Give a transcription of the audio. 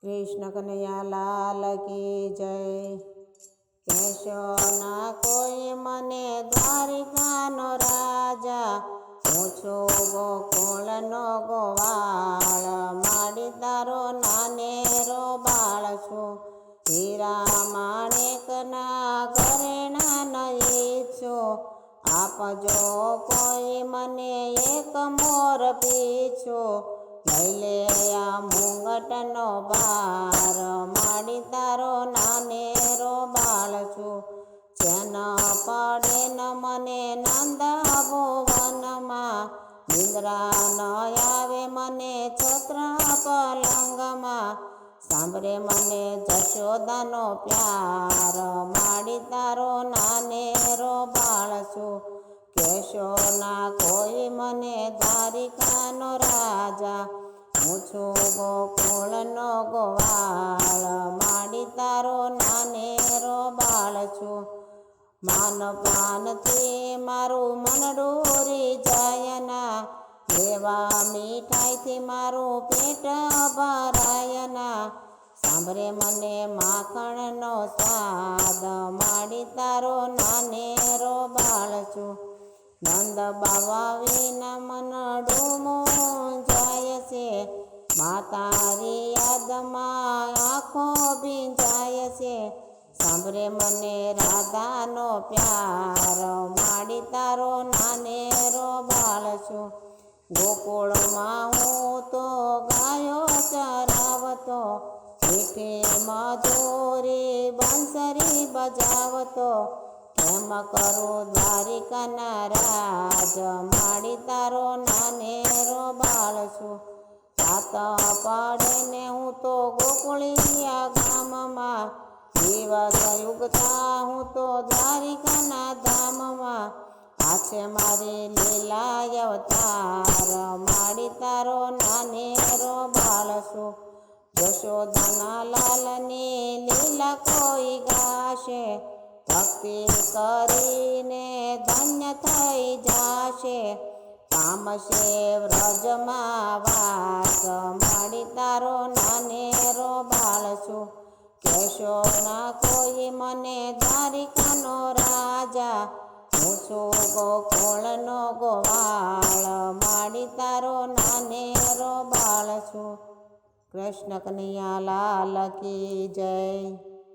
કૃષ્ણ કનૈયા લાલ કી જય। કહેશો ના કોઈ મને દ્વારિકાનો રાજા, હું છું ગોકુળનો ગોવાળ, માડી તારો નાનેરો બાળ છું। હીરા માણેકના ઘરેણા ન ઈચ્છું, આપજો કોઈ મને એક મોર પીછો। લઈ લે આ મુંગટનો ભાર, માડી તારો નાનેરો બાળ છું। ચેન પડે ન મને નંદ ભુવનમાં, નિંદ્રા ન આવે મને છત્ર પલંગમાં। સાંભળે મને જશોદાનો પ્યાર, માડી તારો નાનેરો બાળ છું। કહેશો ના કોઈ મને દ્વારિકાનો રાજા, હું છું ગોકુળનો ગોવાળ, માડી તારો નાનેરો બાળ છું। માન પાનથી મારું મનડું રીઝાયના, એવા મીઠાઈથી મારું પેટ ભરાયના। સાંભળે મને માખણનો સ્વાદ, માડી તારો નાનેરો બાળ છું। નંદ બાવા વિના મનડું મૂંઝાય છે, મા તારી યાદમાં આંખો ભીંજાય છે। સાંભળે મને રાધાનો પ્યાર, માડી તારો નાનેરો બાળ છું। ગોકુળમાં હું તો ગાયો ચરાવતો, મીઠી મધુરી બંસરી બજાવતો। કેમ કરું દ્વારિકાના રાજ, માડી તારો નાનેરો બાળ છું। રાત પડે ને હું તો ગોકુળિયા ગામમાં, દિવસ યુગતા હું તો દ્વારિકાના ધામમાં। આ છે મારી લીલા અવતાર, માડી તારો નાનેરો બાળ છું। જશોદાના લાલની લીલા કોઈ ગાશે, ભક્તિ કરીને ધન્ય થઈ જાશે। પામશે વ્રજમાં વાસ, માડી તારો નાનેરો બાળ છું। કહેશો ના કોઈ મને દ્વારિકાનો રાજા, હું છું ગોકુળનો ગોવાળ, માડી તારો નાનેરો બાળ છું। કૃષ્ણ કનૈયા લાલ કી જય।